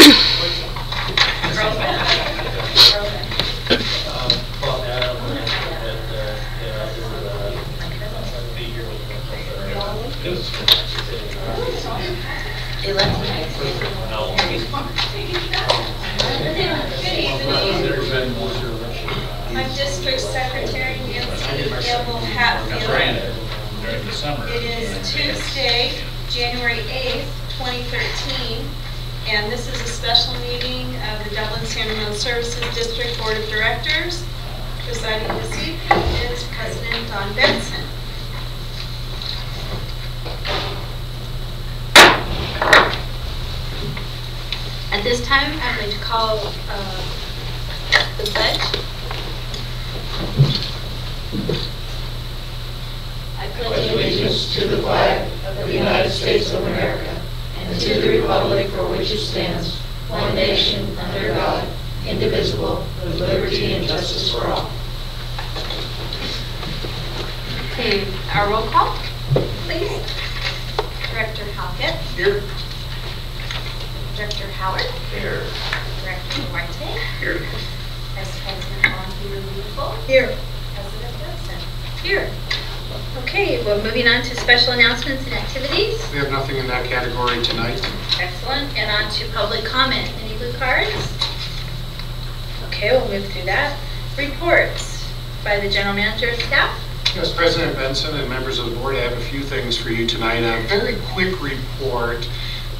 I'm District Secretary Nancy Gamble Hatfield. It is Tuesday, January 8th, 2013, and this is a special meeting of the Dublin San Ramon Services District Board of Directors. Presiding this evening is President Don Benson. At this time, I'm going to call the pledge. I pledge allegiance to the flag of the United States of America and to the republic for which it stands, one nation, under God, indivisible, with liberty and justice for all. Okay, our roll call, please. Director Halkett. Here. Director Howard. Here. Director White. Here. Vice President Beautiful. Here. President Benson. Here. Okay, well, moving on to special announcements and activities. We have nothing in that category tonight. Excellent. And on to public comment. Any blue cards? Okay, we'll move through that. Reports by the General Manager of Staff. Yes, President Benson and members of the board, I have a few things for you tonight. A very quick report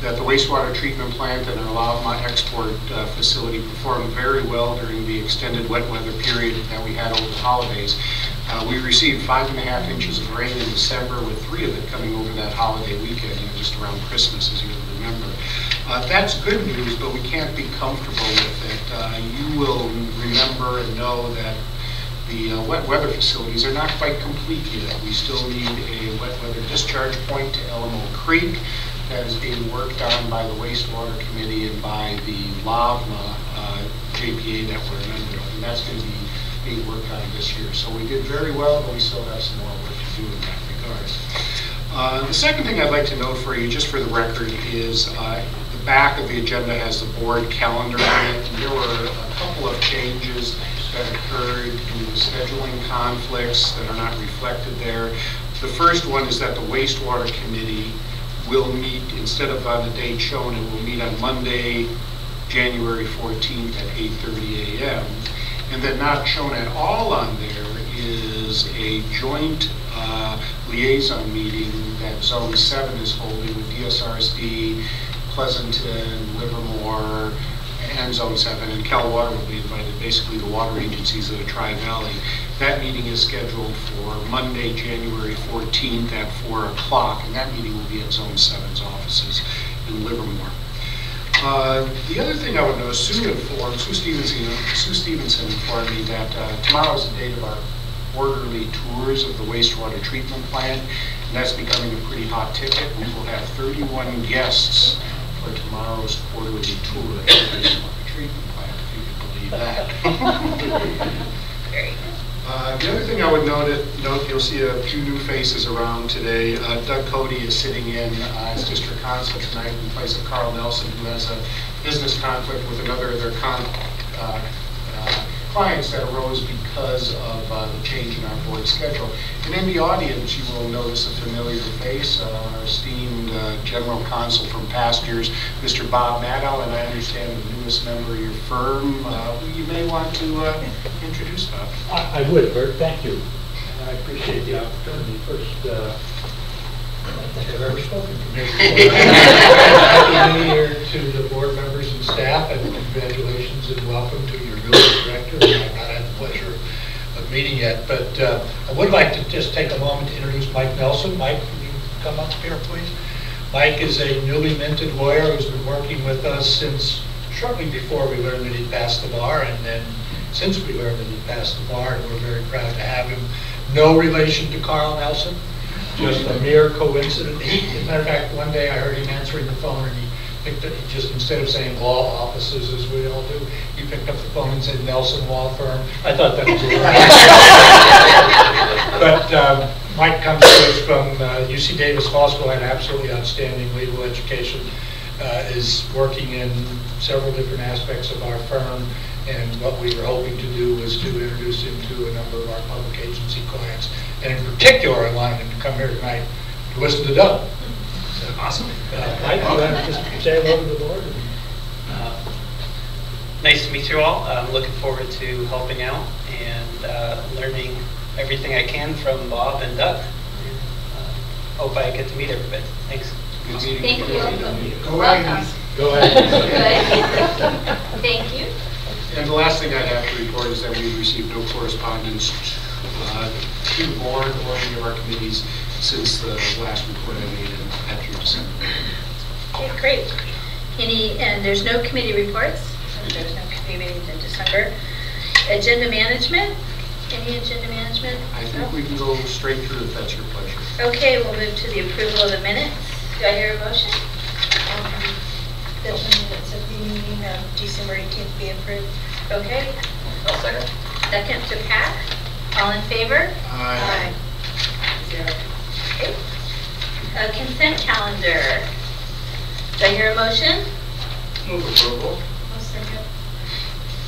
that the wastewater treatment plant and our Lavma export facility performed very well during the extended wet weather period that we had over the holidays. We received 5.5 inches of rain in December, with 3 of it coming over that holiday weekend, just around Christmas, as you'll remember. That's good news, but we can't be comfortable with it. You will remember and know that the wet weather facilities are not quite complete yet. We still need a wet weather discharge point to Alamo Creek that is being worked on by the wastewater committee and by the LAVMA JPA that we're a member of, and that's going to be being worked on this year. So we did very well, but we still have some more work to do in that regard. The second thing I'd like to note for you, just for the record, is the back of the agenda has the board calendar on it. And there were a couple of changes that occurred due to scheduling conflicts that are not reflected there. The first one is that the wastewater committee will meet, instead of on the date shown, it will meet on Monday, January 14th at 8:30 a.m. And then not shown at all on there is a joint liaison meeting that Zone 7 is holding with DSRSD, Pleasanton, Livermore, and Zone 7, and Cal Water will be invited, basically the water agencies of the Tri-Valley. That meeting is scheduled for Monday, January 14th at 4 o'clock, and that meeting will be at Zone 7's offices in Livermore. The other thing I would know is Sue Stevenson informed me that tomorrow is the date of our quarterly tours of the wastewater treatment plant, and that's becoming a pretty hot ticket. We will have 31 guests for tomorrow's quarterly tour of the wastewater treatment plant, if you can believe that. The other thing I would note, you'll see a few new faces around today. Doug Cody is sitting in as district consul tonight in place of Carl Nelson, who has a business conflict with another of their clients that arose because of the change in our board schedule. And in the audience, you will notice a familiar face, our esteemed general counsel from past years, Mr. Bob Maddow, and I understand the newest member of your firm. You may want to introduce Bob. I would, Bert. Thank you. And I appreciate the opportunity. First, I don't think I've ever spoken to you before. Happy New Year to the board members and staff, and congratulations and welcome to your newest director. I've not had the pleasure of meeting yet, but I would like to just take a moment to introduce Mike Nelson. Mike, can you come up here, please? Mike is a newly minted lawyer who's been working with us since shortly before we learned that he'd passed the bar, and then since we learned that he'd passed the bar, and we're very proud to have him. No relation to Carl Nelson, just a mere coincidence. As a matter of fact, one day I heard him answering the phone, and he picked up, just instead of saying law offices as we all do, he picked up the phone and said Nelson Law Firm. I thought that was a But Mike comes to us from UC Davis Law School, had absolutely outstanding legal education, is working in several different aspects of our firm, and what we were hoping to do was to introduce him to a number of our public agency clients. And in particular, I wanted him to come here tonight to listen to Doug. So, Awesome. Mike, you want to just say hello to the board? Nice to meet you all. I'm looking forward to helping out and learning everything I can from Bob and Doug. Hope I get to meet everybody. Thanks. Good meeting. Thank you. Go ahead. Go ahead. Thank you. And the last thing I have to report is that we've received no correspondence to the board or any of our committees since the last report I made at your December. Okay, great. And there's no committee reports. There's no committee meetings in December. Agenda management. Any agenda management? I think we can go straight through if that's your pleasure. Okay, we'll move to the approval of the minutes. Do I hear a motion? That the minutes of the meeting of December 18th be approved. Okay. I'll second. Second to Pat. All in favor? Aye. 0. Okay. Consent calendar. Do I hear a motion? Move approval. I'll second.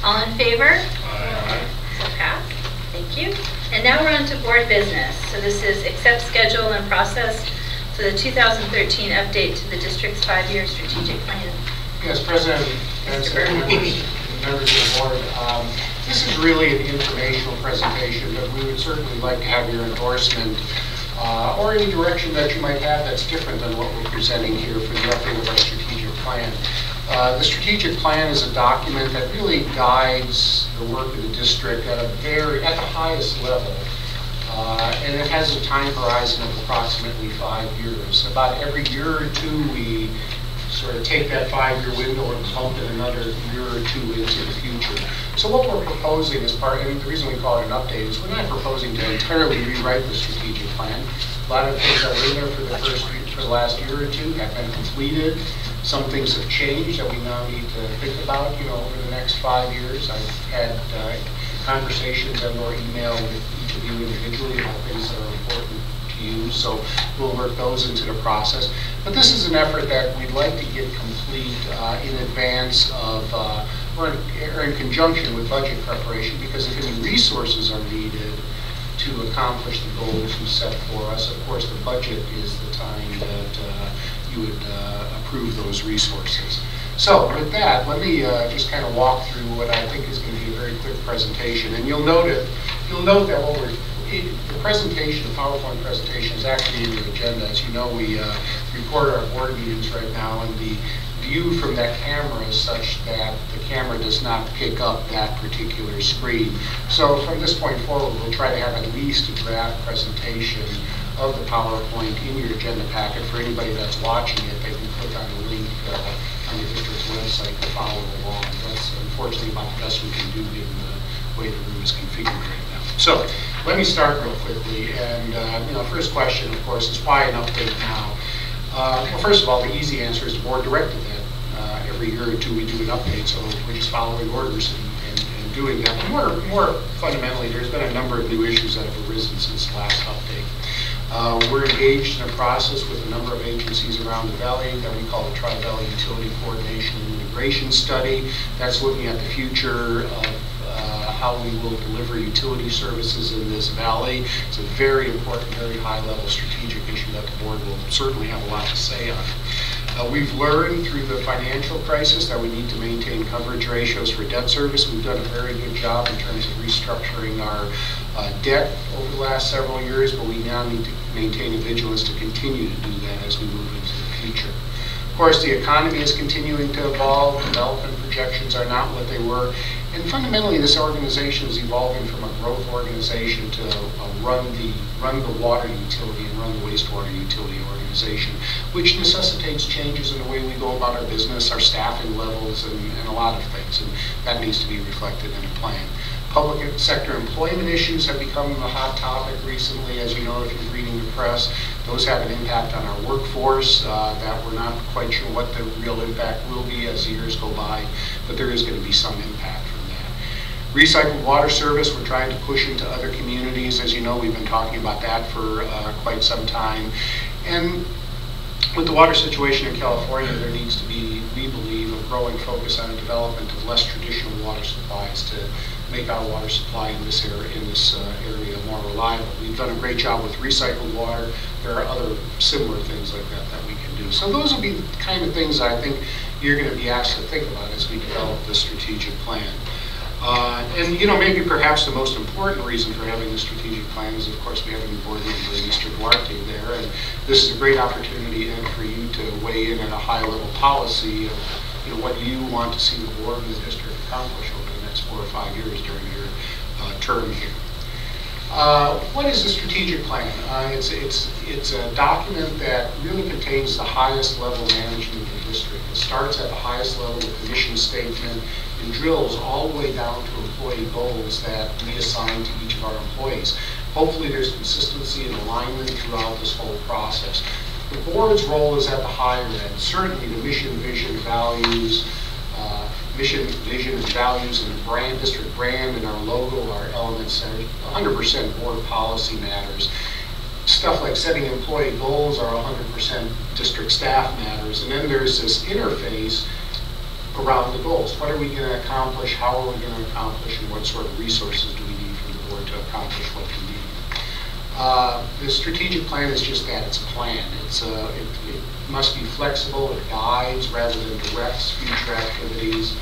All in favor? Aye. So passed. Thank you. And now we're on to board business. So this is accept, schedule, and process for the 2013 update to the district's 5-year strategic plan. Yes, President Benson, members of the board, this is really an informational presentation, but we would certainly like to have your endorsement or any direction that you might have that's different than what we're presenting here for the update of our strategic plan. The strategic plan is a document that really guides the work of the district at the highest level. And it has a time horizon of approximately 5 years. About every year or two, we sort of take that 5-year window and bump it another year or two into the future. So what we're proposing as and the reason we call it an update is we're not proposing to entirely rewrite the strategic plan. A lot of the things that were in there for the last year or two have been completed. Some things have changed that we now need to think about, over the next 5 years. I've had conversations and/or email with each of you individually about things that are important to you, so we'll work those into the process. But this is an effort that we'd like to get complete in advance of, or in conjunction with budget preparation, because if any resources are needed to accomplish the goals you set for us, of course the budget is the time that you would approve those resources. So with that, let me just kind of walk through what I think is going to be a very quick presentation. And you'll note that the presentation, the PowerPoint presentation, is actually in your agenda. As you know, we record our board meetings right now, and the view from that camera is such that the camera does not pick up that particular screen. So from this point forward, we'll try to have at least a draft presentation of the PowerPoint in your agenda packet. For anybody that's watching it, they can click on the link on the district's website to follow along. That's unfortunately about the best we can do given the way the room is configured right now. So let me start real quickly. And first question, of course, is why an update now? Well, first of all, the easy answer is the board directed that every year or two we do an update, so we're just following orders and doing that. But more fundamentally, there's been a number of new issues that have arisen since the last update. We're engaged in a process with a number of agencies around the valley that we call the Tri-Valley Utility Coordination and Integration Study. That's looking at the future of how we will deliver utility services in this valley. It's a very important, very high-level strategic issue that the board will certainly have a lot to say on. We've learned through the financial crisis that we need to maintain coverage ratios for debt service. We've done a very good job in terms of restructuring our debt over the last several years, but we now need to maintain a vigilance to continue to do that as we move into the future. Of course, the economy is continuing to evolve. Development projections are not what they were. And fundamentally, this organization is evolving from a growth organization to run the water utility and run the wastewater utility organization, which necessitates changes in the way we go about our business, our staffing levels, and a lot of things. And that needs to be reflected in a plan. Public sector employment issues have become a hot topic recently. As you know, if you're reading the press, those have an impact on our workforce that we're not quite sure what the real impact will be as years go by, but there is going to be some impact from that. Recycled water service, we're trying to push into other communities. As you know, we've been talking about that for quite some time. And With the water situation in California, there needs to be, we believe, a growing focus on the development of less traditional water supplies to make our water supply in this area more reliable. We've done a great job with recycled water. There are other similar things like that that we can do. So those will be the kind of things I think you're going to be asked to think about as we develop this strategic plan. And maybe perhaps the most important reason for having the strategic plan is, of course, we have a new board member, Mr. Duarte, there, and this is a great opportunity for you to weigh in at a high-level policy of, what you want to see the board and the district accomplish over the next 4 or 5 years during your term here. What is the strategic plan? It's a document that really contains the highest level management of the district. It starts at the highest level with the mission statement and drills all the way down to employee goals that we assign to each of our employees. Hopefully there's consistency and alignment throughout this whole process. The board's role is at the higher end. Certainly the mission, vision, values, and the brand, district brand, and our logo are elements that are 100% board policy matters. Stuff like setting employee goals are 100% district staff matters. And then there's this interface around the goals. What are we going to accomplish? How are we going to accomplish? And what sort of resources do we need from the board to accomplish what we need? The strategic plan is just that. It's a plan. It must be flexible. It guides rather than directs future activities.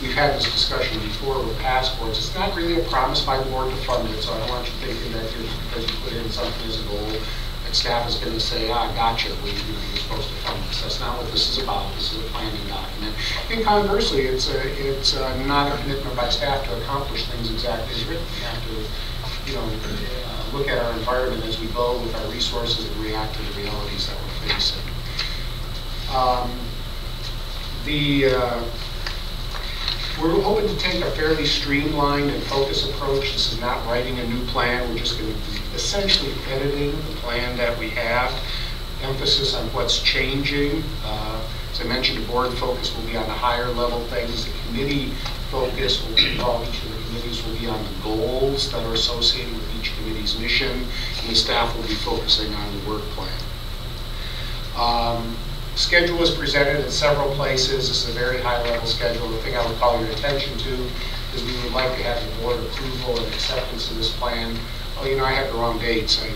We've had this discussion before with passports. It's not really a promise by the board to fund it, so I don't want you thinking that just because you put in something as a goal, that staff is going to say, gotcha, you're supposed to fund this. That's not what this is about. This is a planning document. And conversely, it's not a commitment by staff to accomplish things exactly as written. We have to, look at our environment as we go with our resources and react to the realities that we're facing. We're hoping to take a fairly streamlined and focused approach. This is not writing a new plan. We're just going to be essentially editing the plan that we have. Emphasis on what's changing. As I mentioned, the board focus will be on the higher level things. The committee focus will involve each of the committees will be on the goals that are associated with each committee's mission, and the staff will be focusing on the work plan. Schedule is presented in several places. This is a very high-level schedule. The thing I would call your attention to is we would like to have the board approval and acceptance of this plan. Oh, I had the wrong dates. I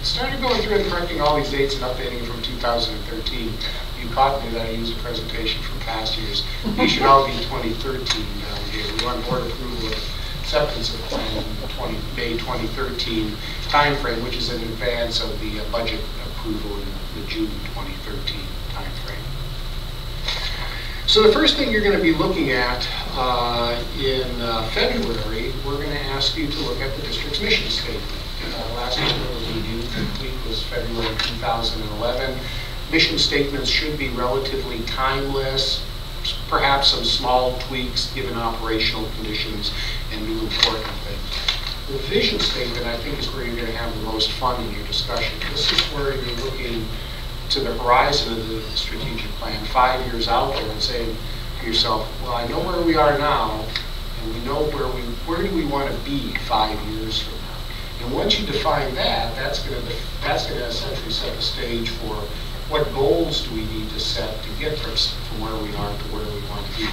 started going through and correcting all these dates and updating them from 2013. You caught me that I used a presentation from past years. These should all be 2013 down here. We want board approval and acceptance of the plan in the May 2013 timeframe, which is in advance of the budget approval in the June 2013 timeframe. So the first thing you're going to be looking at in February, we're going to ask you to look at the district's mission statement. Last time it was reviewed, the week was February 2011. Mission statements should be relatively timeless, perhaps some small tweaks given operational conditions and new important things. The vision statement, I think, is where you're going to have the most fun in your discussion. This is where you're looking to the horizon of the strategic plan 5 years out there and saying to yourself, well, I know where we are now, and we know where do we want to be 5 years from now. And once you define that, that's going to essentially set the stage for what goals do we need to set to get from where we are to where we want to be.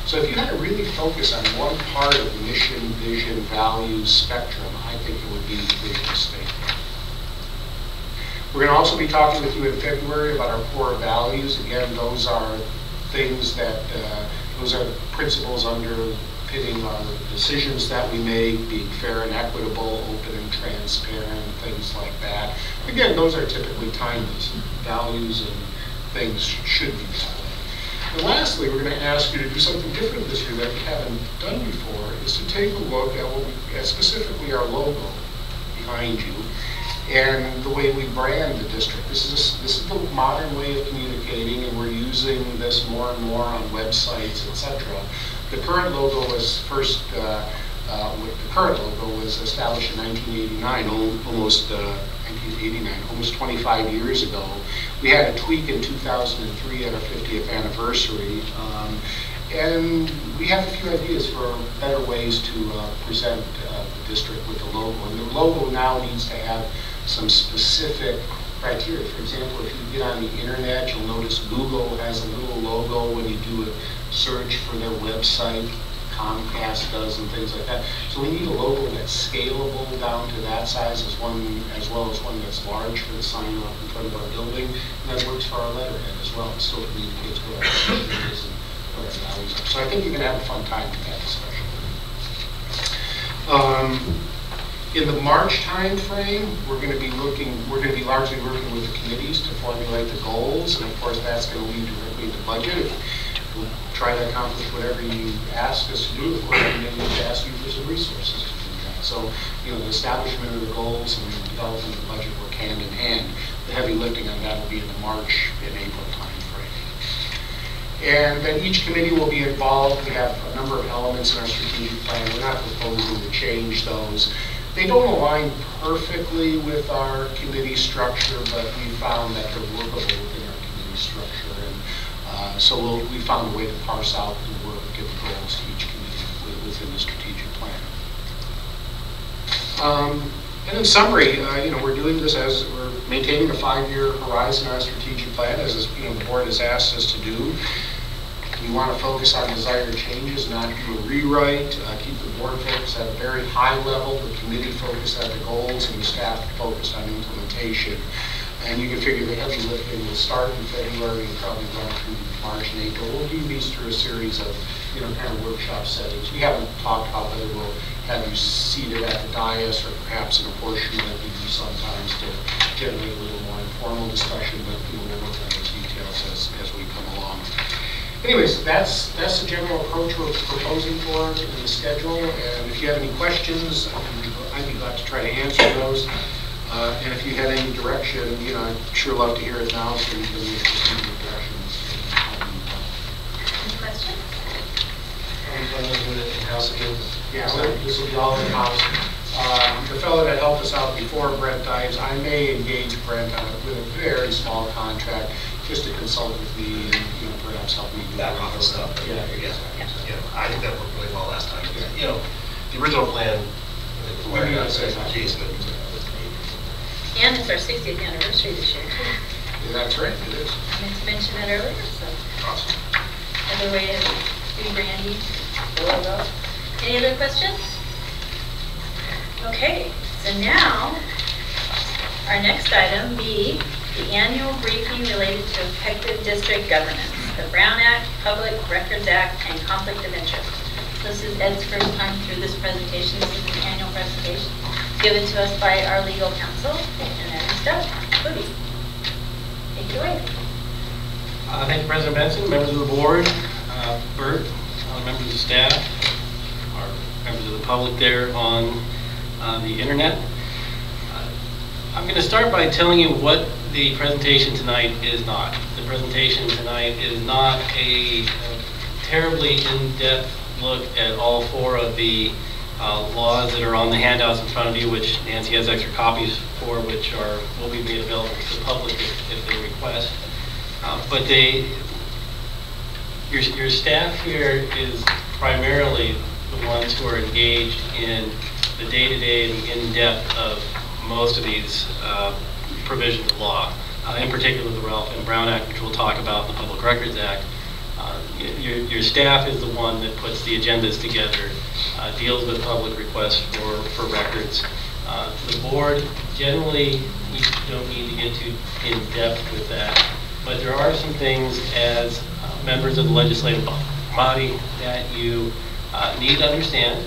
So if you had to really focus on one part of the mission, vision, values spectrum, I think it would be the vision statement. We're going to also be talking with you in February about our core values. Again, those are things that, those are the principles underpinning our decisions that we make, being fair and equitable, open and transparent, things like that. Again, those are typically timeless. Values and things should be that way. And lastly, we're going to ask you to do something different this year that we haven't done before, is to take a look at specifically our logo behind you and the way we brand the district. This is the modern way of communicating, and we're using this more and more on websites, etc. The current logo was established in 1989, almost 25 years ago. We had a tweak in 2003 at our 50th anniversary, and we have a few ideas for better ways to present the district with the logo. And the logo now needs to have some specific criteria. For example, if you get on the internet, you'll notice Google has a little logo when you do a search for their website. Comcast does and things like that. So we need a logo that's scalable down to that size as well as one that's large for the sign up in front of our building. And that works for our letterhead as well. It still communicates what our mission is and what our values are. So I think you're going to have a fun time with that discussion. In the March time frame, we're going to be largely working with the committees to formulate the goals, and of course that's going to lead directly into budget. We'll try to accomplish whatever you ask us to do. Of course, we need to ask you for some resources to do that. So, the establishment of the goals and the development of the budget work hand in hand. The heavy lifting on that will be in the March and April time frame. And then each committee will be involved. We have a number of elements in our strategic plan. We're not proposing to change those. They don't align perfectly with our committee structure, but we found that they're workable within our committee structure. And so we found a way to parse out the work, give the goals to each committee within the strategic plan. And in summary, we're doing this as we're maintaining a 5-year horizon on our strategic plan, as the board has asked us to do. We want to focus on desired changes, not do a rewrite. Keep the board focused at a very high level, the committee focused at the goals, and the staff focused on implementation. And you can figure the heavy lifting will start in February and probably run through March and April. We'll do these through a series of, kind of workshop settings. We haven't talked about whether we'll have you seated at the dais or perhaps in a portion like we do sometimes to generate a little more informal discussion, but we'll work on those details as we come along. Anyways, that's the general approach we're proposing for in the schedule. And if you have any questions, I'd be glad to try to answer those. And if you had any direction, I'd sure love to hear it now so you can proceed with directions. Any questions? Yeah, this will be all in-house. The fellow that helped us out before, Brent Dives, I may engage Brent with a very small contract just to consult with me and perhaps help me do back office stuff. Yeah. I think that worked really well last time. The original plan. And it's our 60th anniversary this year, too. Yeah, that's right, it is. I meant to mention that earlier, so. Awesome. Another way to do Brandy, the logo. Any other questions? Okay, so now, our next item, B, the annual briefing related to effective district governance, the Brown Act, Public Records Act, and conflict of interest. This is Ed's first time through this presentation. This is an annual presentation given to us by our legal counsel, and then it's done. Cody, take it away. Thank you, President Benson, members of the board, Bert, members of staff, our members of the public there on the internet. I'm going to start by telling you what the presentation tonight is not. The presentation tonight is not a terribly in-depth look at all 4 of the laws that are on the handouts in front of you, which Nancy has extra copies for, which will be made available to the public if they request. But your staff here is primarily the ones who are engaged in the day-to-day and in-depth of most of these provisions of law, in particular the Ralph M. Brown Act, which we'll talk about, the Public Records Act. Your staff is the one that puts the agendas together, deals with public requests for records. The board, generally, you don't need to get too in-depth with that, but there are some things as members of the legislative body that you need to understand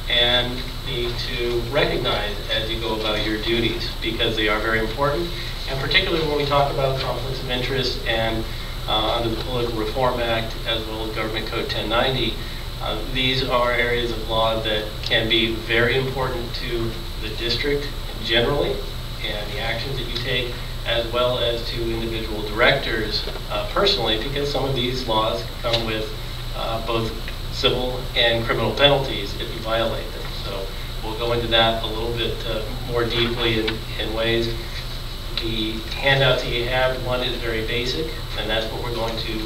and need to recognize as you go about your duties, because they are very important, and particularly when we talk about conflicts of interest and under the Political Reform Act as well as Government Code 1090, these are areas of law that can be very important to the district generally and the actions that you take, as well as to individual directors personally, because some of these laws come with both civil and criminal penalties if you violate them. So we'll go into that a little bit more deeply in ways. The handouts that you have, one is very basic, and that's what we're going to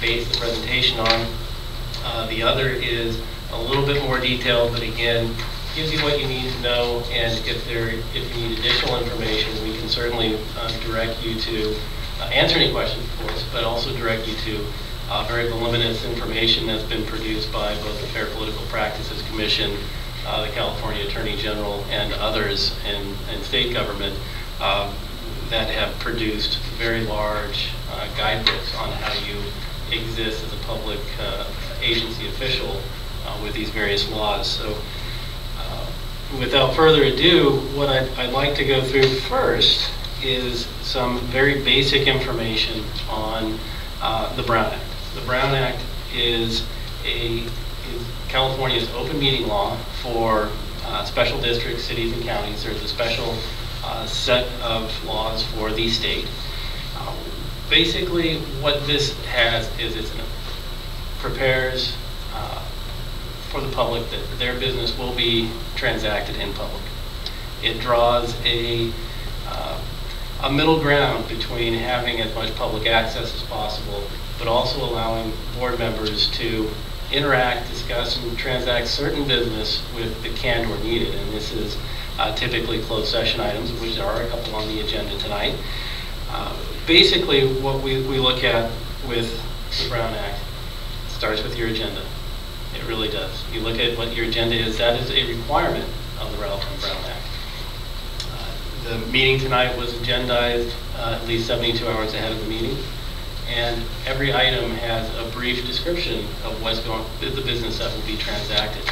base the presentation on. The other is a little bit more detailed, but again, gives you what you need to know, and if you need additional information, we can certainly direct you to answer any questions, of course, but also direct you to very voluminous information that's been produced by both the Fair Political Practices Commission, the California Attorney General, and others in state government that have produced very large guidebooks on how you exist as a public agency official with these various laws. So without further ado, what I'd like to go through first is some very basic information on the Brown Act. The Brown Act is California's open meeting law for special districts, cities, and counties. There's a special set of laws for the state. Basically, what this has is it prepares for the public that their business will be transacted in public. It draws a middle ground between having as much public access as possible, but also allowing board members to interact, discuss, and transact certain business with the candor needed. And this is typically closed session items, of which there are a couple on the agenda tonight. Basically, what we look at with the Brown Act starts with your agenda. It really does. You look at what your agenda is, that is a requirement of the Ralph M. Brown Act. The meeting tonight was agendized at least 72 hours ahead of the meeting, and every item has a brief description of what's going, the business that will be transacted.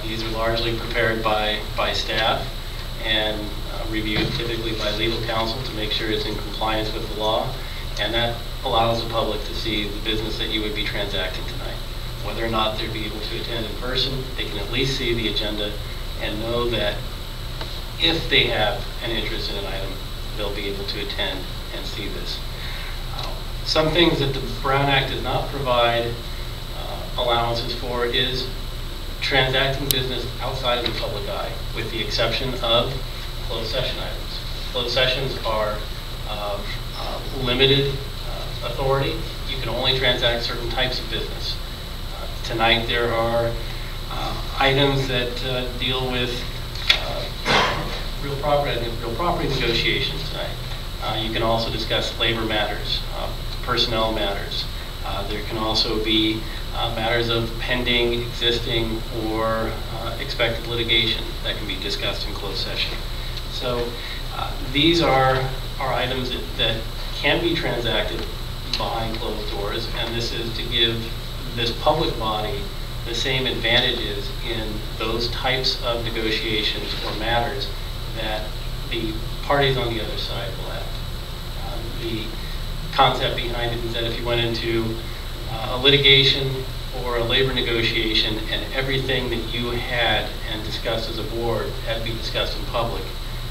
These are largely prepared by staff and reviewed typically by legal counsel to make sure it's in compliance with the law, and that allows the public to see the business that you would be transacting tonight. Whether or not they'd be able to attend in person, they can at least see the agenda and know that if they have an interest in an item, they'll be able to attend and see this. Some things that the Brown Act does not provide allowances for is transacting business outside of the public eye, with the exception of closed session items. Closed sessions are limited authority. You can only transact certain types of business. Tonight there are items that deal with real property negotiations tonight. You can also discuss labor matters, personnel matters. There can also be matters of pending, existing, or expected litigation that can be discussed in closed session. So these are items that can be transacted behind closed doors, and this is to give this public body the same advantages in those types of negotiations or matters that the parties on the other side will have. The concept behind it is that if you went into a litigation or a labor negotiation and everything that you had and discussed as a board had to be discussed in public,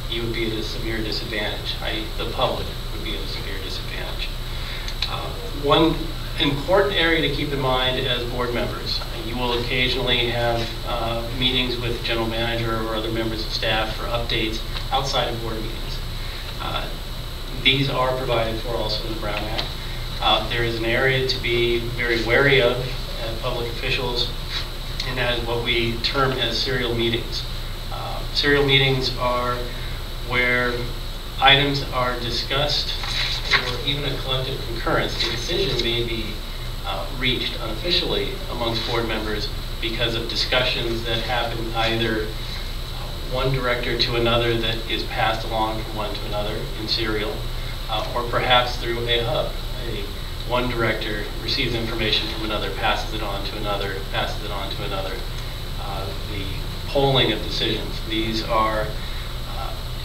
you would be at a severe disadvantage, i.e. the public would be at a severe disadvantage. One important area to keep in mind as board members, you will occasionally have meetings with the general manager or other members of staff for updates outside of board meetings. These are provided for also in the Brown Act. There is an area to be very wary of as public officials, and that is what we term as serial meetings. Serial meetings are where items are discussed or even a collective concurrence. The decision may be reached unofficially amongst board members because of discussions that happen either one director to another that is passed along from one to another in serial, or perhaps through a hub. One director receives information from another, passes it on to another, passes it on to another. The polling of decisions. These are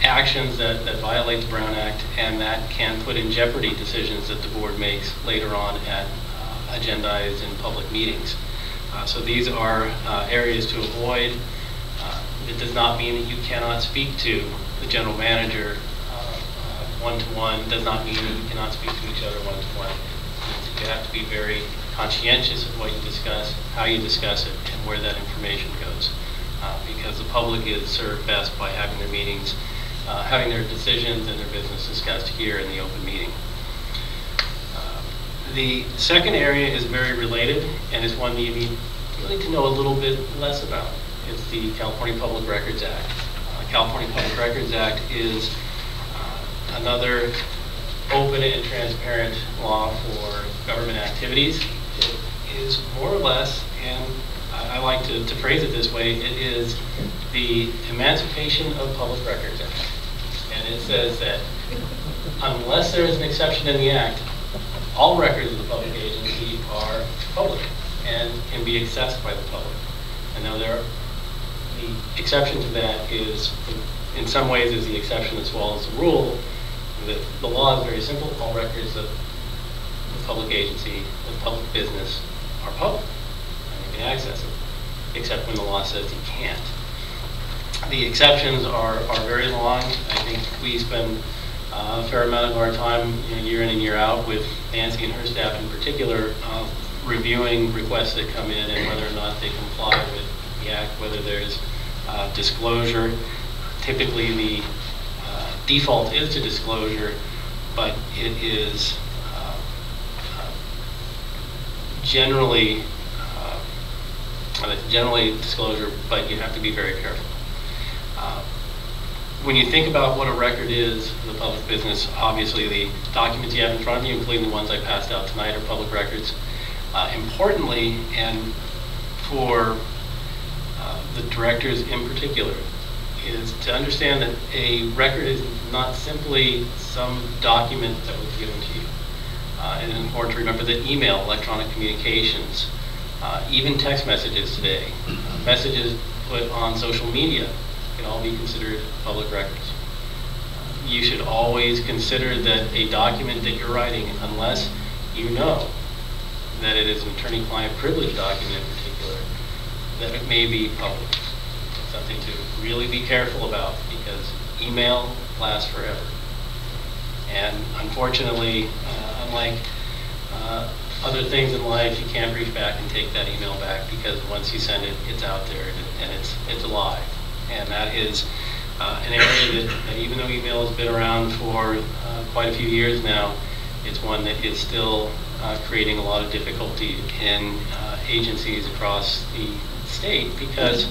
actions that violate the Brown Act and that can put in jeopardy decisions that the board makes later on at agendized and public meetings. So these are areas to avoid. It does not mean that you cannot speak to the general manager one-to-one. Does not mean that you cannot speak to each other one-to-one. You have to be very conscientious of what you discuss, how you discuss it, and where that information goes. Because the public is served best by having their meetings, having their decisions and their business discussed here in the open meeting. The second area is very related, and is one that you need really to know a little bit less about. It's the California Public Records Act. California Public Records Act is another open and transparent law for government activities. It is more or less, and I like to phrase it this way, it is the Emancipation of Public Records Act. And it says that unless there is an exception in the Act, all records of the public agency are public and can be accessed by the public. And now the exception to that is, in some ways, is the exception as well as the rule. The law is very simple. All records of the public agency, of public business, are public, and you can access it, except when the law says you can't. The exceptions are very long. I think we spend a fair amount of our time, year in and year out, with Nancy and her staff in particular, reviewing requests that come in and whether or not they comply with the Act, whether there's disclosure. Typically, the default is to disclosure, but it is generally disclosure, but you have to be very careful. When you think about what a record is in the public business, obviously the documents you have in front of you, including the ones I passed out tonight, are public records. Importantly, and for the directors in particular, is to understand that a record is not simply some document that was given to you. And it's important to remember that email, electronic communications, even text messages today, messages put on social media can all be considered public records. You should always consider that a document that you're writing, unless you know that it is an attorney-client privilege document in particular, that it may be public. It's something to really be careful about, because email lasts forever. And unfortunately, unlike other things in life, you can't reach back and take that email back, because once you send it, it's out there and it's alive. And that is an area that even though email has been around for quite a few years now, it's one that is still creating a lot of difficulty in agencies across the state, because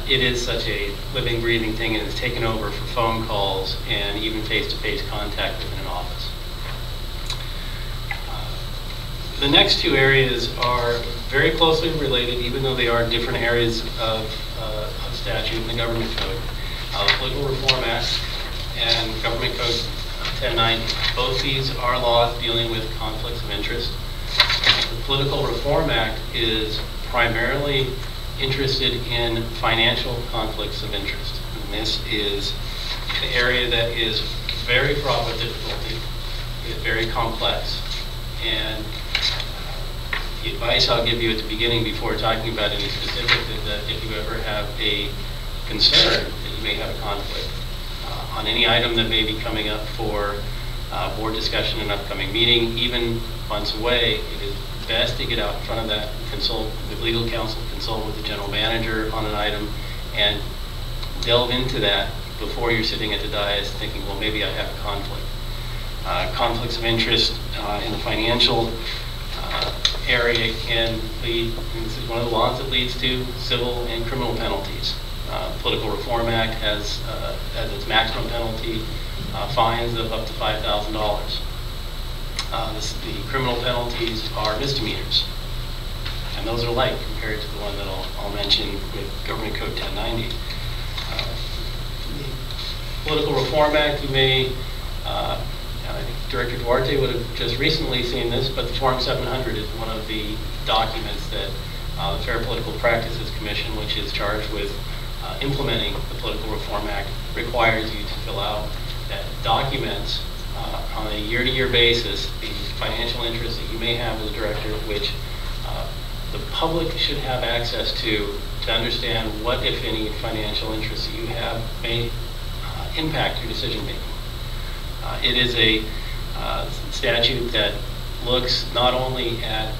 it is such a living, breathing thing, and it's taken over for phone calls and even face-to-face contact within an office. The next two areas are very closely related, even though they are different areas of statute in the Government Code. The Political Reform Act and Government Code 1090. Both these are laws dealing with conflicts of interest. The Political Reform Act is primarily interested in financial conflicts of interest. And this is an area that is very fraught with difficulty. It's very complex. And the advice I'll give you at the beginning before talking about any specifics is that if you ever have a concern that you may have a conflict on any item that may be coming up for board discussion in an upcoming meeting, even months away, it is best to get out in front of that, consult with legal counsel, consult with the general manager on an item, and delve into that before you're sitting at the dais thinking, well, maybe I have a conflict. Conflicts of interest in the financial area can lead, and this is one of the laws that leads to civil and criminal penalties. Political Reform Act has as its maximum penalty fines of up to $5,000. The criminal penalties are misdemeanors, and those are light compared to the one that I'll mention with Government Code 1090. The Political Reform Act, you may, I think Director Duarte would have just recently seen this, but the Form 700 is one of the documents that the Fair Political Practices Commission, which is charged with implementing the Political Reform Act, requires you to fill out, that documents on a year-to-year basis the financial interests that you may have as a director, which the public should have access to understand what, if any, financial interests that you have may impact your decision making. It is a statute that looks not only at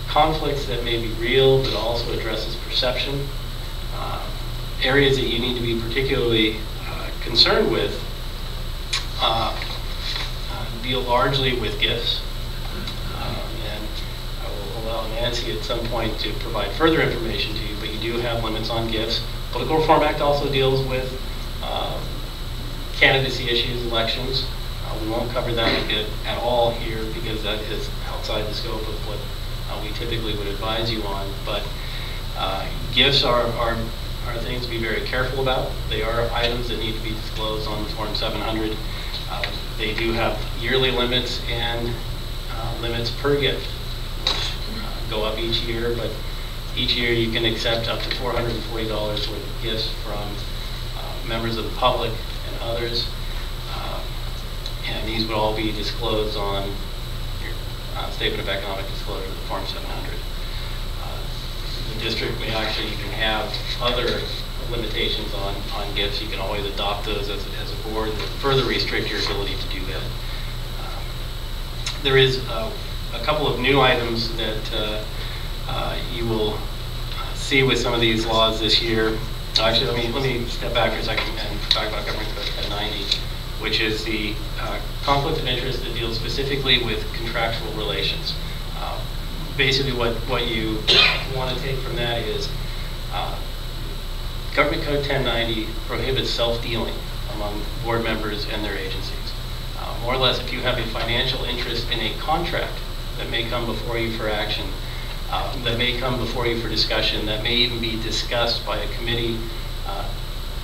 conflicts that may be real, but also addresses perception. Areas that you need to be particularly concerned with deal largely with gifts. And I will allow Nancy at some point to provide further information to you, but you do have limits on gifts. Political Reform Act also deals with candidacy issues, elections. We won't cover that at all here because that is outside the scope of what we typically would advise you on. But gifts are things to be very careful about. They are items that need to be disclosed on the Form 700. They do have yearly limits and limits per gift, which go up each year, but each year you can accept up to $440 worth of gifts from members of the public and others. And these would all be disclosed on your Statement of Economic Disclosure, the Form 700. The district may actually even have other limitations on gifts. You can always adopt those as a board that further restrict your ability to do that. There is a couple of new items that you will see with some of these laws this year. Actually, let me step back for a second and talk about Government Code 1090, which is the conflict of interest that deals specifically with contractual relations. Basically, what you want to take from that is Government Code 1090 prohibits self-dealing among board members and their agencies. More or less, if you have a financial interest in a contract that may come before you for action, that may come before you for discussion, that may even be discussed by a committee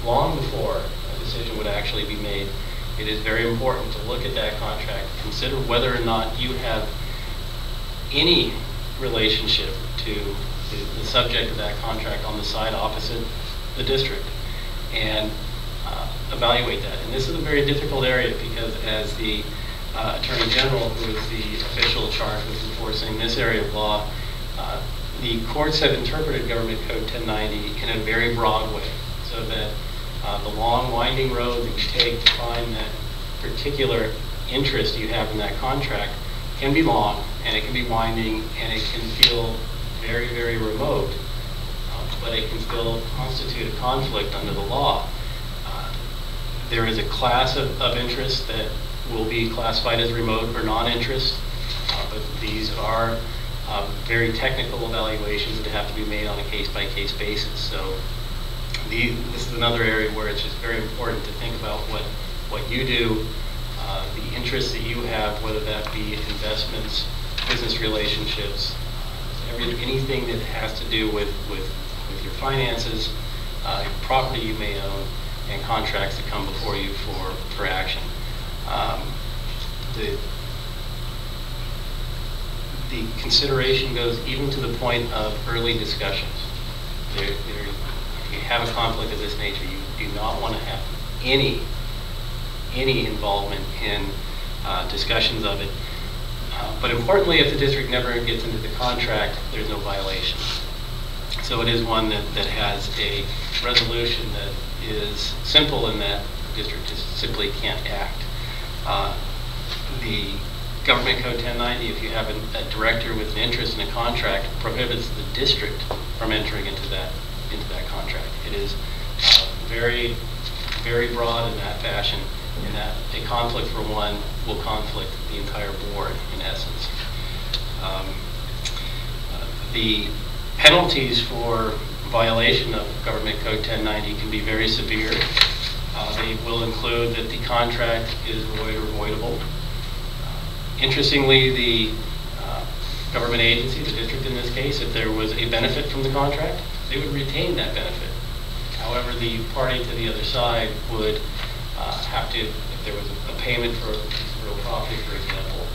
long before a decision would actually be made, it is very important to look at that contract, consider whether or not you have any relationship to the subject of that contract on the side opposite the district, and evaluate that. And this is a very difficult area because as the Attorney General, who is the official charged with enforcing this area of law, the courts have interpreted Government Code 1090 in a very broad way, so that the long winding road that you take to find that particular interest you have in that contract can be long, and it can be winding, and it can feel very, very remote, but it can still constitute a conflict under the law. There is a class of interest that will be classified as remote or non-interest, but these are very technical evaluations that have to be made on a case-by-case basis. So this is another area where it's just very important to think about what you do, the interests that you have, whether that be investments, business relationships, anything that has to do with your finances, property you may own, and contracts that come before you for action. The consideration goes even to the point of early discussions. If you have a conflict of this nature, you do not want to have any involvement in discussions of it. But importantly, if the district never gets into the contract, there's no violation. So it is one that has a resolution that is simple in that the district just simply can't act. The Government Code 1090, if you have a director with an interest in a contract, prohibits the district from entering into that contract. It is very, very broad in that fashion, in that a conflict for one will conflict the entire board, in essence. The penalties for violation of Government Code 1090 can be very severe. They will include that the contract is void or voidable. Interestingly, the government agency, the district in this case, if there was a benefit from the contract, they would retain that benefit. However, the party to the other side would have to, if there was a payment for real property, for example,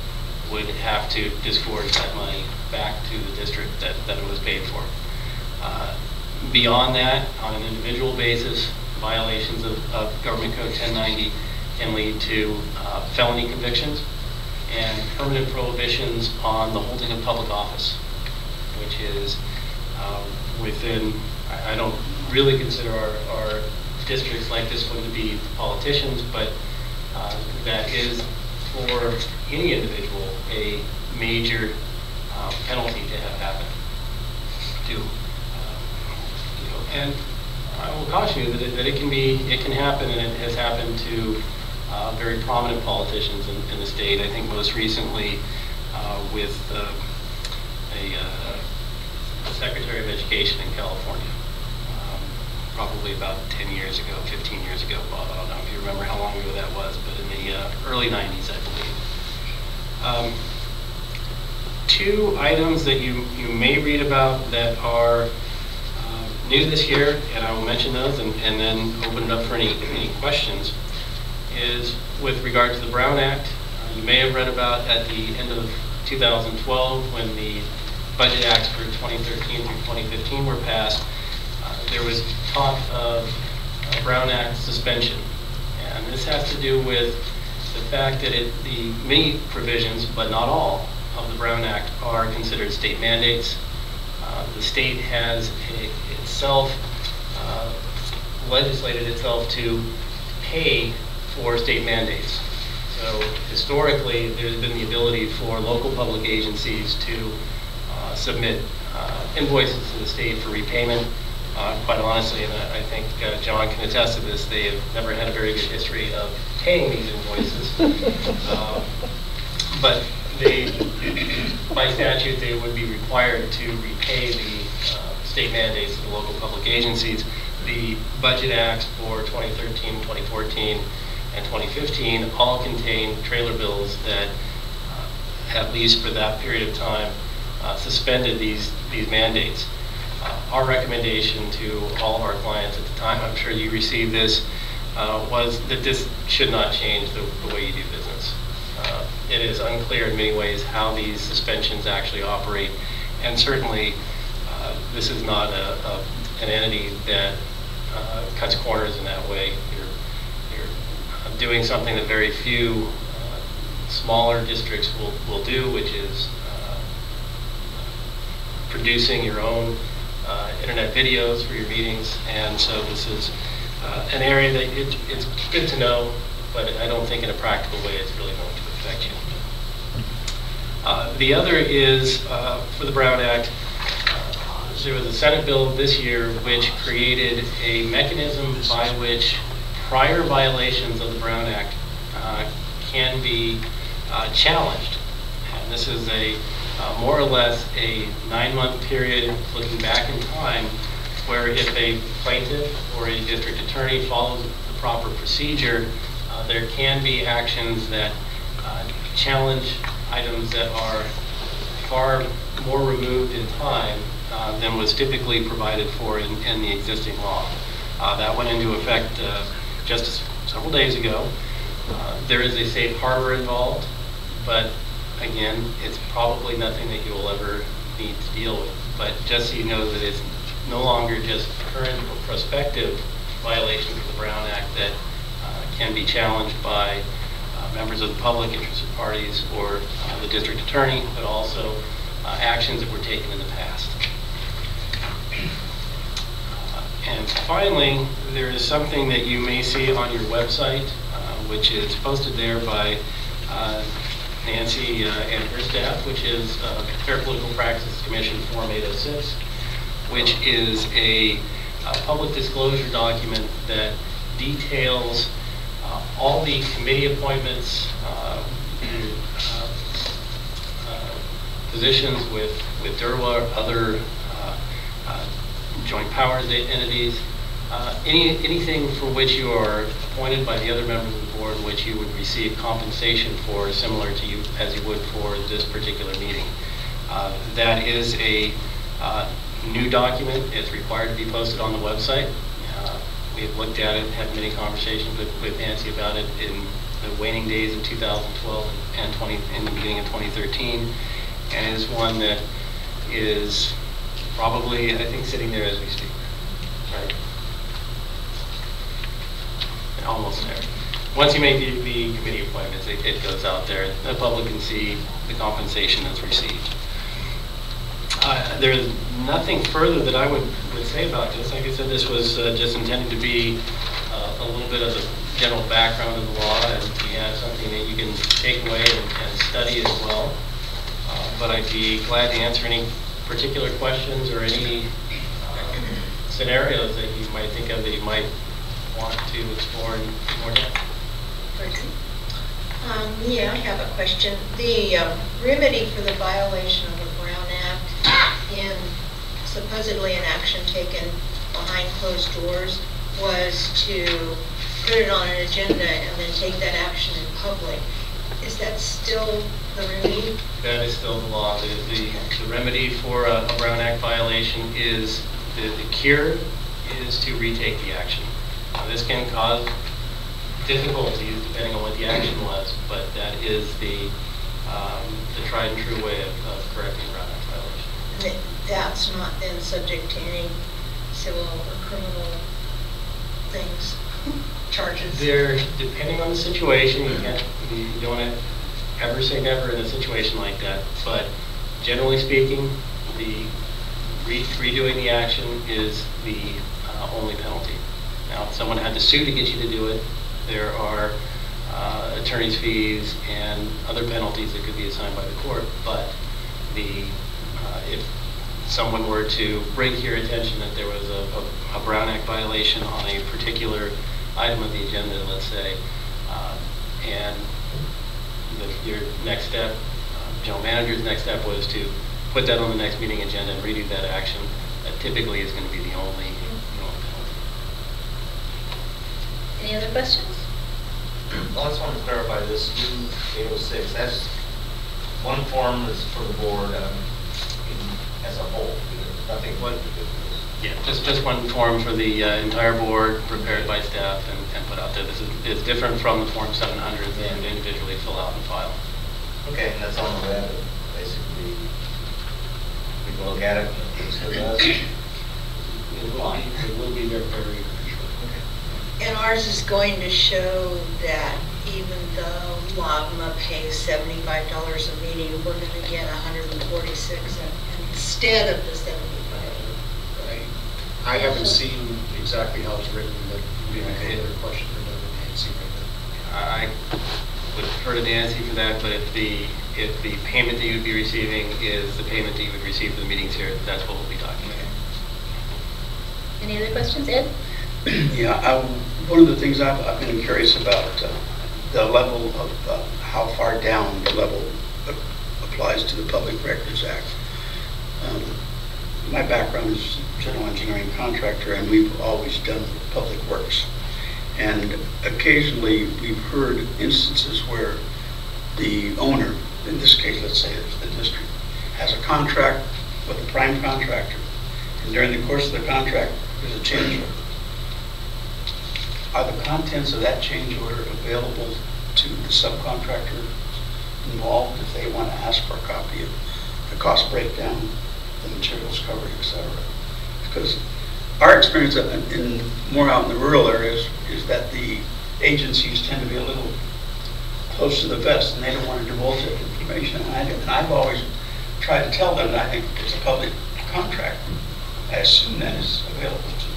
would have to disgorge that money back to the district that it was paid for. Beyond that, on an individual basis, violations of Government Code 1090 can lead to felony convictions and permanent prohibitions on the holding of public office, which is within, I don't really consider our districts like this one to be politicians, but that is for any individual a major penalty to have happen. And I will caution you that it can happen, and it has happened to very prominent politicians in the state. I think most recently with a Secretary of Education in California, probably about 10 years ago, 15 years ago, Bob. I don't know if you remember how long ago that was, but in the early 90s, I believe. Two items that you may read about that are new this year, and I will mention those and then open it up for any questions, is with regard to the Brown Act. You may have read about at the end of 2012 when the budget acts for 2013 through 2015 were passed. There was talk of a Brown Act suspension, and this has to do with the fact that the many provisions, but not all, of the Brown Act are considered state mandates. The state has itself legislated itself to pay for state mandates. So historically, there's been the ability for local public agencies to submit invoices to the state for repayment. Quite honestly, and I think John can attest to this, they have never had a very good history of paying these invoices. But by statute, they would be required to repay the state mandates to the local public agencies. The budget acts for 2013, 2014, and 2015 all contain trailer bills that, at least for that period of time, suspended these mandates. Our recommendation to all of our clients at the time, I'm sure you received this, was that this should not change the way you do business. It is unclear in many ways how these suspensions actually operate, and certainly this is not an entity that cuts corners in that way. You're doing something that very few smaller districts will do, which is producing your own internet videos for your meetings, and so this is an area that it's good to know, but I don't think in a practical way it's really going to affect you. The other is for the Brown Act. There was a Senate bill this year which created a mechanism by which prior violations of the Brown Act can be challenged. And this is a more or less a 9-month period looking back in time where if a plaintiff or a district attorney follows the proper procedure, there can be actions that challenge items that are far more removed in time than was typically provided for in the existing law. That went into effect just several days ago. There is a safe harbor involved, but again, it's probably nothing that you will ever need to deal with. But just so you know that it's no longer just current or prospective violations of the Brown Act that can be challenged by members of the public, interested parties, or the district attorney, but also actions that were taken in the past. And finally, there is something that you may see on your website, which is posted there by Nancy and her staff, which is Fair Political Practice Commission Form 806, which is a public disclosure document that details all the committee appointments, positions with DERWA, other joint powers entities, anything for which you are appointed by the other members of the board, which you would receive compensation for, similar to you as you would for this particular meeting. That is a new document. It's required to be posted on the website. We have looked at it, had many conversations with Nancy about it in the waning days of 2012 and in the beginning of 2013, and is one that is probably, I think, sitting there as we speak. Right? Almost there. Once you make the committee appointments, it goes out there. The public can see the compensation that's received. There's nothing further that I would say about this. Like I said, this was just intended to be a little bit of the general background of the law, and we have something that you can take away and study as well. But I'd be glad to answer any particular questions or any scenarios that you might think of that you might want to explore in more depth. Yeah, I have a question. The remedy for the violation of the Brown Act in supposedly an action taken behind closed doors was to put it on an agenda and then take that action in public. Is that still the remedy? That is still the law. The remedy for a Brown Act violation is, the cure is to retake the action. This can cause difficulties depending on what the action was, but that is the tried and true way of correcting a Brown Act violation. That's not then subject to any civil or criminal things, charges? There, depending on the situation, you don't ever say never in a situation like that, but generally speaking, the redoing the action is the only penalty. Now, if someone had to sue to get you to do it, there are attorney's fees and other penalties that could be assigned by the court, but if someone were to bring to your attention that there was a Brown Act violation on a particular item of the agenda, let's say, and your next step, general manager's next step was to put that on the next meeting agenda and redo that action, that typically is going to be the only penalty. Any other questions? Well, I just want to clarify this new 806. That's one form is for the board as a whole. Nothing. Yeah, just one form for the entire board, prepared by staff and put out there. This is different from the Form 700 that you individually fill out and file. Okay, and that's on the web. Basically, we can look at it. It will be there very short. And ours is going to show that even though LAGMA pays $75 a meeting, we're going to get 146 instead of the 75. Right. I haven't seen exactly how it's written, but maybe any other question for Nancy right I would defer to Nancy for that, but if the payment that you would be receiving is the payment that you would receive for the meetings here, that's what we'll be documenting. Any other questions, Ed? Yeah, one of the things I've been curious about, the level of how far down the level applies to the Public Records Act. My background is general engineering contractor, and we've always done public works. And occasionally we've heard instances where the owner, in this case, let's say it's the district, has a contract with a prime contractor, and during the course of the contract, there's a change order. Are the contents of that change order available to the subcontractor involved if they want to ask for a copy of the cost breakdown, the materials covered, etc.? Because our experience more out in the rural areas is that the agencies tend to be a little close to the vest and they don't want to divulge that information. And I've always tried to tell them that I think it's a public contract. I assume that is available to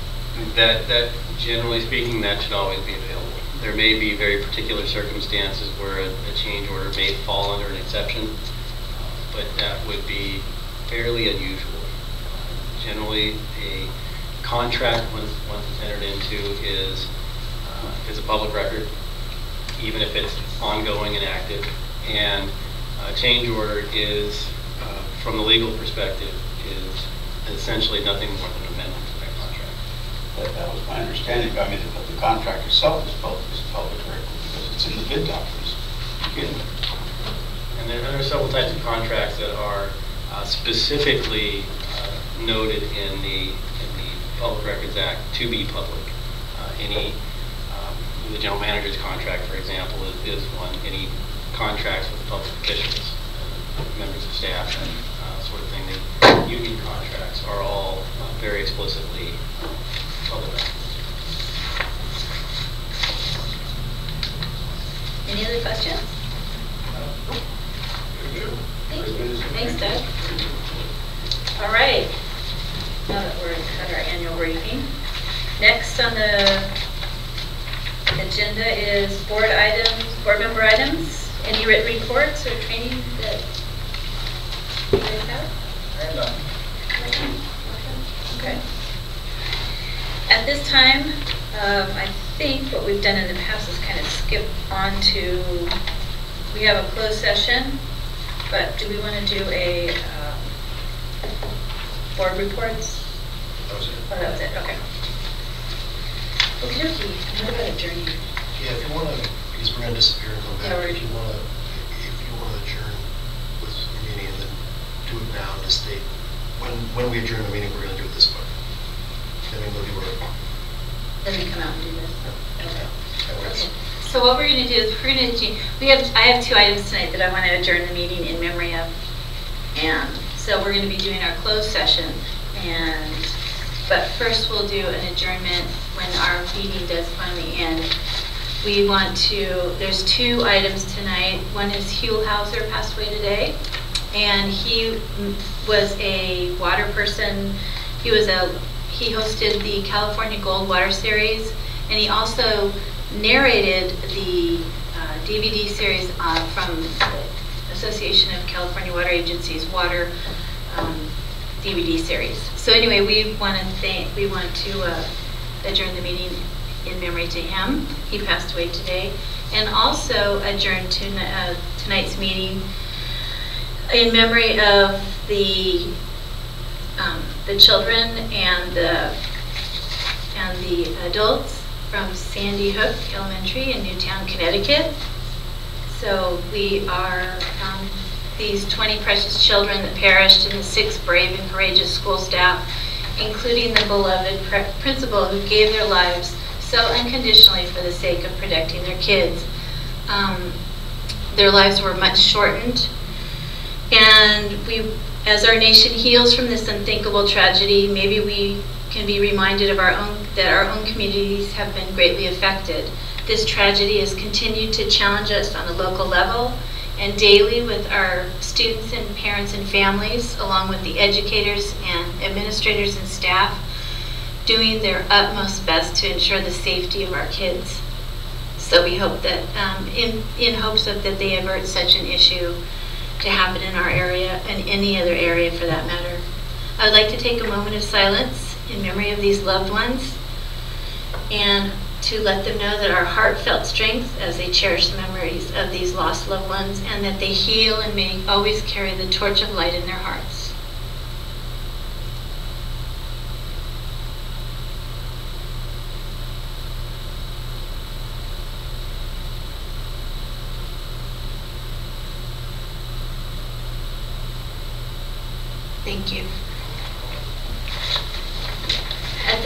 That generally speaking, that should always be available. There may be very particular circumstances where a change order may fall under an exception, but that would be fairly unusual. Generally, a contract, once it's entered into, is a public record, even if it's ongoing and active. And a change order is, from the legal perspective, is essentially nothing more than an amendment to that contract. That was my understanding. I mean, the contract itself is public record because it's in the bid documents. And there are several types of contracts that are specifically noted in the Public Records Act to be public. The general manager's contract, for example, is one. Any contracts with public officials, members of staff, and sort of thing. The union contracts are all very explicitly public records. Any other questions? Thanks, Doug. All right. Now that we're at our annual briefing, next on the agenda is board member items. Any written reports or training that you guys have? Okay. At this time, I think what we've done in the past is kind of skip on to, we have a closed session, but do we want to do a board reports? That was it. Oh, that was it, okay. Okey-dokey, what about adjourning? Yeah, if you want to, because we're going to disappear and come Yeah, back, we're- if you want to adjourn with the meeting and then do it now and just state, when we adjourn the meeting, we're going to do it this way. Then we go do our, Then we come out and do this. yeah, that works. So what we're going to do is we're going to, I have 2 items tonight that I want to adjourn the meeting in memory of. And so we're going to be doing our closed session. But first we'll do an adjournment when our meeting does finally end. We want to, there's 2 items tonight. One is Hugh Hauser passed away today. And he was a water person. He hosted the California Gold Water Series. And he also narrated the DVD series from the Association of California Water Agencies Water DVD series. So anyway, we want to adjourn the meeting in memory to him. He passed away today, and also adjourn to tonight's meeting in memory of the children and the adults from Sandy Hook Elementary in Newtown, Connecticut. So we are these 20 precious children that perished, and the 6 brave and courageous school staff, including the beloved principal who gave their lives so unconditionally for the sake of protecting their kids. Their lives were much shortened, and as our nation heals from this unthinkable tragedy, maybe we can be reminded of that our own communities have been greatly affected. This tragedy has continued to challenge us on a local level and daily with our students and parents and families, along with the educators and administrators and staff, doing their utmost best to ensure the safety of our kids. So we hope that, in hopes of that they avert such an issue to happen in our area and any other area for that matter. I would like to take a moment of silence in memory of these loved ones and to let them know that our heartfelt strength as they cherish the memories of these lost loved ones, and that they heal and may always carry the torch of light in their hearts. Thank you. At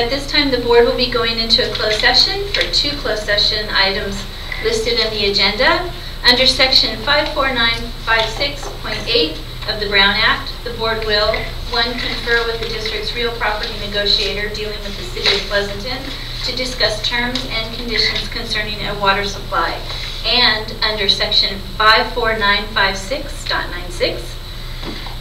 this time, the board will be going into a closed session for 2 closed session items listed in the agenda. Under section 54956.8 of the Brown Act, the board will, 1, confer with the district's real property negotiator dealing with the city of Pleasanton to discuss terms and conditions concerning a water supply. And under section 54956.96,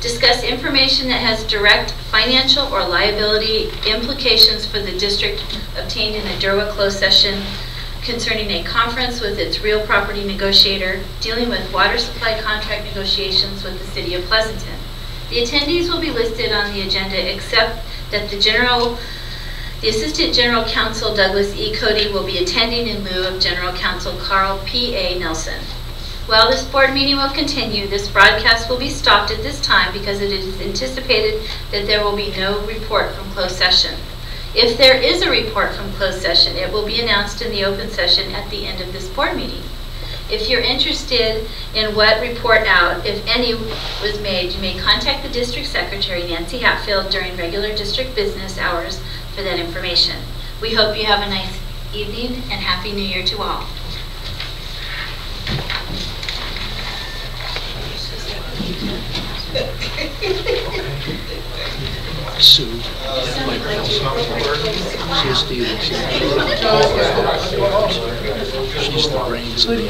discuss information that has direct financial or liability implications for the district obtained in a DERWA closed session concerning a conference with its real property negotiator dealing with water supply contract negotiations with the city of Pleasanton. The attendees will be listed on the agenda except that the Assistant General Counsel Douglas E. Cody will be attending in lieu of General Counsel Carl P.A. Nelson. While this board meeting will continue, this broadcast will be stopped at this time because it is anticipated that there will be no report from closed session. If there is a report from closed session, it will be announced in the open session at the end of this board meeting. If you're interested in what report out, if any, was made, you may contact the District Secretary, Nancy Hatfield, during regular district business hours for that information. We hope you have a nice evening and Happy New Year to all. Sue, she's the brains of the